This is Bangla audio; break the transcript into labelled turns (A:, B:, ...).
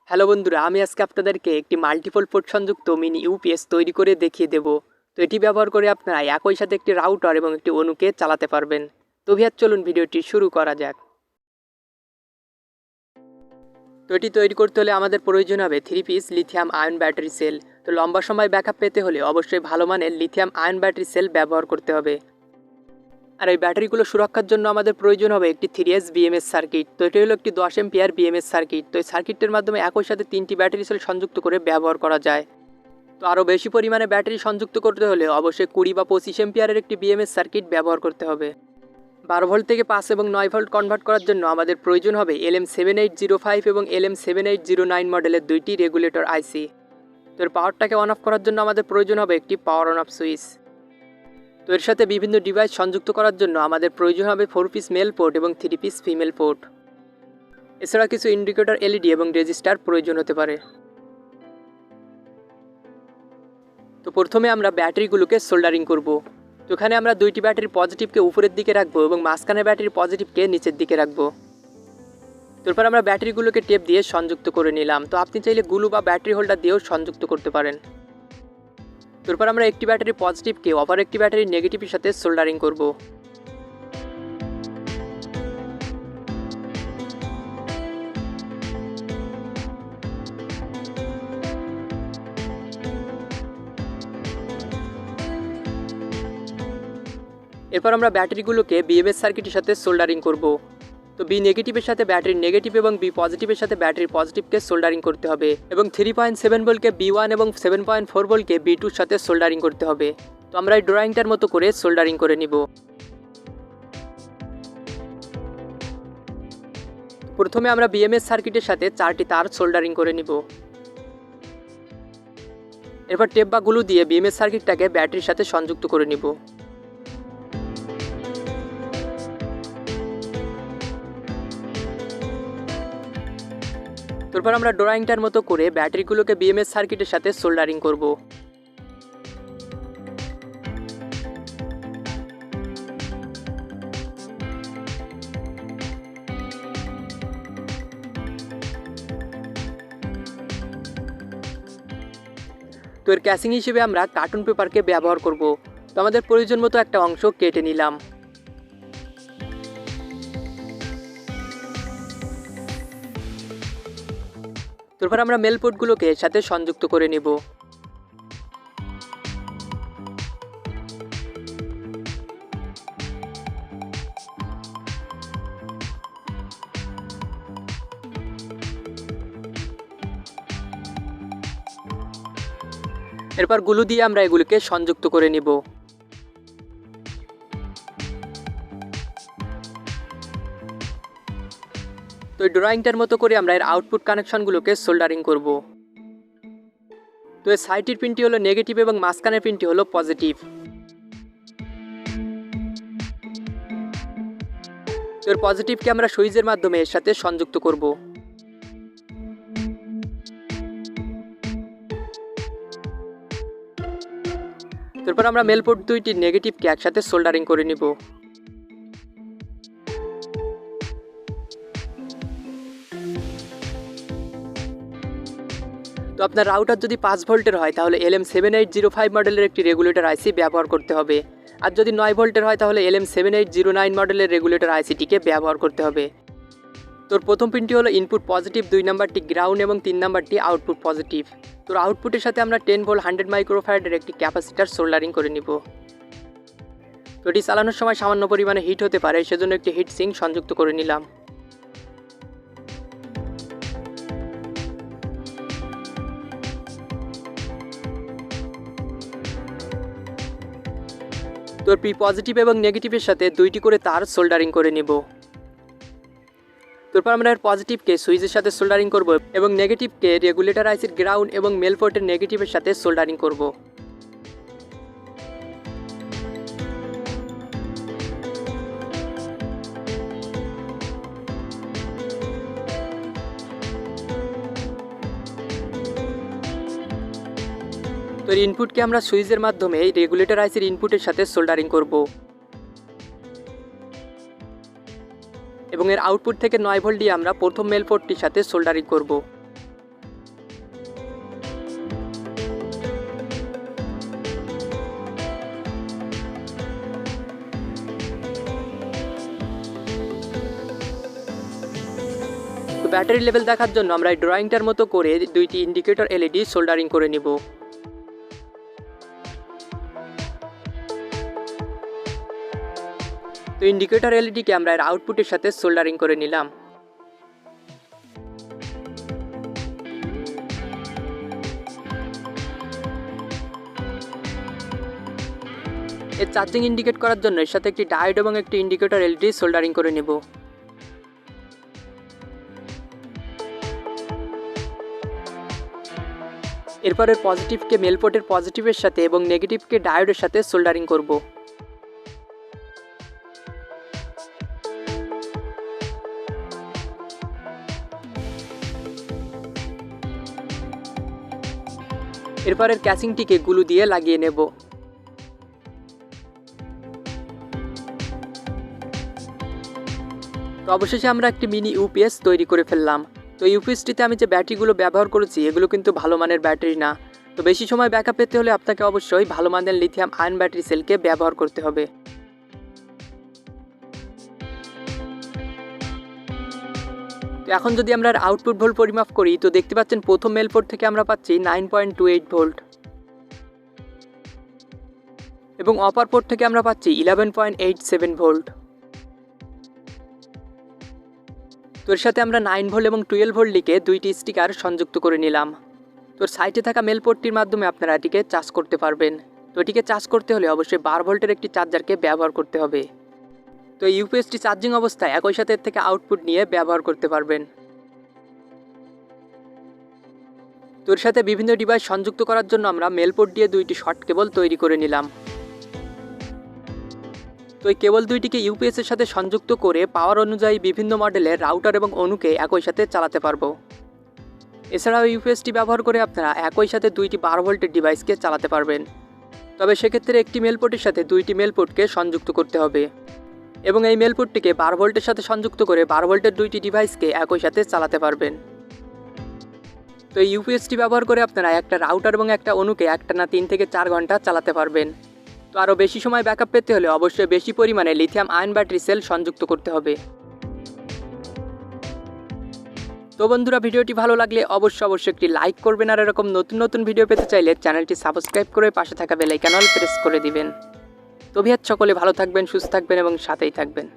A: হ্যালো বন্ধুরা, আমি আজকে আপনাদেরকে একটি মাল্টিপল পোর্ট সংযুক্ত মিনি ইউপিএস তৈরি করে দেখিয়ে দেব। তো এটি ব্যবহার করে আপনারা একই সাথে একটি রাউটার এবং একটি অনুকে চালাতে পারবেন। তো ভিউয়ার চলুন ভিডিওটি শুরু করা যাক। তো এটি তৈরি করতে হলে আমাদের প্রয়োজন হবে 3 piece lithium ion battery sell. তো লম্বা সময় ব্যাকআপ পেতে হলে অবশ্যই ভালো মানের লিথিয়াম আয়ন ব্যাটারি সেল ব্যবহার করতে হবে। আর এই ব্যাটারিগুলো সুরক্ষার জন্য আমাদের প্রয়োজন হবে একটি 3S বিএমএস সার্কিট। তো এটি হলো একটি 10 এম্পিয়ার বিএমএস সার্কিট। তো এই সার্কিটের মাধ্যমে একই সাথে 3টি ব্যাটারি সেল সংযুক্ত করে ব্যবহার করা যায়। তো আরও বেশি পরিমাণে ব্যাটারি সংযুক্ত করতে হলে অবশ্যই 20 বা 25 এম্পিয়ারের একটি বিএমএস সার্কিট ব্যবহার করতে হবে। 12 ভোল্ট থেকে 5 এবং 9 ভোল্ট কনভার্ট করার জন্য আমাদের প্রয়োজন হবে LM7805 এবং LM7809 মডেলের দুইটি রেগুলেটর আইসি। তো এর পাওয়ারটাকে অন অফ করার জন্য আমাদের প্রয়োজন হবে একটি পাওয়ার অন অফ সুইচ। তো এর সাথে বিভিন্ন ডিভাইস সংযুক্ত করার জন্য আমাদের প্রয়োজন হবে 4 পিস মেল পোর্ট এবং 3 পিস ফিমেল পোর্ট। এছাড়া কিছু ইন্ডিকেটর এলইডি এবং রেজিস্টার প্রয়োজন হতে পারে। তো প্রথমে আমরা ব্যাটারিগুলোকে সোল্ডারিং করব। তো এখানে আমরা দুইটি ব্যাটারির পজিটিভকে উপরের দিকে রাখবো এবং মাঝখানে ব্যাটারির পজিটিভকে নিচের দিকে রাখবো। তারপর আমরা ব্যাটারিগুলোকে টেপ দিয়ে সংযুক্ত করে নিলাম। তো আপনি চাইলে গ্লু বা ব্যাটারি হোল্ডার দিয়েও সংযুক্ত করতে পারেন। তারপর আমরা একটি ব্যাটারির পজিটিভকে অপর একটি ব্যাটারির নেগেটিভের সাথে সোল্ডারিং করব। এরপর আমরা ব্যাটারিগুলোকে বিএমএস সার্কিটের সাথে সোল্ডারিং করব। তো বি নেগেটিভের সাথে ব্যাটারির নেগেটিভ এবং বি পজিটিভের সাথে ব্যাটারির পজিটিভকে সোল্ডারিং করতে হবে এবং 3.7 ভোল্টকে B1 এবং 7.4 ভোল্টকে B2 সাথে সোল্ডারিং করতে হবে। তো আমরা এই ড্রয়িংটার মতো করে সোল্ডারিং করে নিব। প্রথমে আমরা বিএমএস সার্কিটের সাথে 4টি তার সোল্ডারিং করে নিব। এরপর টেপ বা গ্লু দিয়ে বিএমএস সার্কিটটাকে ব্যাটারির সাথে সংযুক্ত করে নিব। তারপর আমরা ড্রয়িংটার মতো করে ব্যাটারিগুলোকে বিএমএস সার্কিটের সাথে সোল্ডারিং করব। তো এর ক্যাসিং হিসেবে আমরা কার্টুন পেপারকে ব্যবহার করব। তো আমাদের প্রয়োজন মতো একটা অংশ কেটে নিলাম। তারপর আমরা মেল পোর্টগুলোকে এর সাথে সংযুক্ত করে নেব। এরপর গ্লু দিয়ে আমরা এগুলিকে সংযুক্ত করে নিব। তো এই ড্রয়িংটার মতো করে আমরা এর আউটপুট কানেকশনগুলোকে সোল্ডারিং করব। তো এর সাইডের পিনটি হলো নেগেটিভ এবং মাঝখানের পিনটি হলো পজিটিভ। তো এর পজিটিভকে আমরা সুইচের মাধ্যমে এর সাথে সংযুক্ত করব। তারপর আমরা মেল পোর্ট দুইটির নেগেটিভকে একসাথে সোল্ডারিং করে নিব। তো আপনার রাউটার যদি 5 ভোল্টের হয় তাহলে LM7805 মডেলের একটি রেগুলেটর আইসি ব্যবহার করতে হবে। আর যদি 9 ভোল্টের হয় তাহলে LM7809 মডেলের রেগুলেটর আইসিটিকে ব্যবহার করতে হবে। তোর প্রথম পিনটি হলো ইনপুট পজিটিভ, 2 নাম্বারটি গ্রাউন্ড এবং 3 নাম্বারটি আউটপুট পজিটিভ। তোর আউটপুটের সাথে আমরা 10 ভোল্ট 100 মাইক্রোফ্যারাডের একটি ক্যাপাসিটার সোল্ডারিং করে নিব। তো এটি চালানোর সময় সামান্য পরিমাণে হিট হতে পারে, সেজন্য একটি হিট সিঙ্ক সংযুক্ত করে নিলাম। তোর পি পজিটিভ এবং নেগেটিভের সাথে দুইটি করে তার সোল্ডারিং করে নিব। তারপর আমরা এর পজিটিভকে সুইচের সাথে সোল্ডারিং করব এবং নেগেটিভকে রেগুলেটর আইসির গ্রাউন্ড এবং মেল পোর্টের নেগেটিভের সাথে সোল্ডারিং করব। তো এর ইনপুটকে আমরা সুইচের মাধ্যমে রেগুলেটর আইসির ইনপুটের সাথে সোল্ডারিং করব এবং এর আউটপুট থেকে 9 ভোল্ট দিয়ে আমরা প্রথম মেল পোর্টটির সাথে সোল্ডারিং করব। ব্যাটারি লেভেল দেখার জন্য আমরা এই ড্রয়িংটার মতো করে দুইটি ইন্ডিকেটর এলইডি সোল্ডারিং করে নিব। তো ইন্ডিকেটর এলইডিকে আমরা এর আউটপুটের সাথে সোল্ডারিং করে নিলাম। এর চার্জিং ইন্ডিকেট করার জন্য এর সাথে একটি ডায়োড এবং একটি ইন্ডিকেটর এলইডি সোল্ডারিং করে নেব। এরপর এর পজিটিভকে মেল পোর্টের পজিটিভের সাথে এবং নেগেটিভকে ডায়োডের সাথে সোল্ডারিং করব। এরপর এর ক্যাসিংটিকে গ্লু দিয়ে লাগিয়ে নেব। তো অবশেষে আমরা একটি মিনি ইউপিএস তৈরি করে ফেললাম। তো ইউপিএসটিতে আমি যে ব্যাটারিগুলো ব্যবহার করেছি এগুলো কিন্তু ভালো মানের ব্যাটারি না। তো বেশি সময় ব্যাকআপ পেতে হলে আপনাকে অবশ্যই ভালো মানের লিথিয়াম আয়ন ব্যাটারি সেলকে ব্যবহার করতে হবে। তো এখন যদি আমরা আউটপুট ভোল্ট পরিমাপ করি তো দেখতে পাচ্ছেন প্রথম মেল পোর্ট থেকে আমরা পাচ্ছি 9.28 ভোল্ট এবং অপার পোর্ট থেকে আমরা পাচ্ছি 11.87 ভোল্ট। তো এর সাথে আমরা 9 ভোল্ট এবং 12 ভোল্ট লিখে দুইটি স্টিকার সংযুক্ত করে নিলাম। তো সাইটে থাকা মেল পোর্টটির মাধ্যমে আপনারা এটিকে চার্জ করতে পারবেন। তো এটিকে চার্জ করতে হলে অবশ্যই 12 ভোল্টের একটি চার্জারকে ব্যবহার করতে হবে। তো ইউপিএসটি চার্জিং অবস্থায় একই সাথে এর থেকে আউটপুট নিয়ে ব্যবহার করতে পারবেন। তো এর সাথে বিভিন্ন ডিভাইস সংযুক্ত করার জন্য আমরা মেল পোর্ট দিয়ে দুইটি শর্ট কেবল তৈরি করে নিলাম। তো এই কেবল দুইটিকে ইউপিএস এর সাথে সংযুক্ত করে পাওয়ার অনুযায়ী বিভিন্ন মডেলের রাউটার এবং অনুকে একই সাথে চালাতে পারবো। এছাড়াও ইউপিএসটি ব্যবহার করে আপনারা একই সাথে দুইটি 12 ভোল্টের ডিভাইসকে চালাতে পারবেন। তবে সেক্ষেত্রে একটি মেল পোর্টের সাথে দুইটি মেল পোর্টকে সংযুক্ত করতে হবে এবং এই মেল পোর্টটিকে 12 ভোল্টের সাথে সংযুক্ত করে 12 ভোল্টের দুইটি ডিভাইসকে একই সাথে চালাতে পারবেন। তো এই ইউপিএসটি ব্যবহার করে আপনারা একটা রাউটার এবং একটা অনুকে একটানা 3 থেকে 4 ঘন্টা চালাতে পারবেন। তো আরও বেশি সময় ব্যাকআপ পেতে হলে অবশ্যই বেশি পরিমাণে লিথিয়াম আয়ন ব্যাটারি সেল সংযুক্ত করতে হবে। তো বন্ধুরা, ভিডিওটি ভালো লাগলে অবশ্যই একটি লাইক করবেন আর এরকম নতুন নতুন ভিডিও পেতে চাইলে চ্যানেলটি সাবস্ক্রাইব করে পাশে থাকা বেল আইকন অল প্রেস করে দিবেন। তো ভিউয়ার্স, সকলে ভালো থাকবেন, সুস্থ থাকবেন এবং সাথেই থাকবেন।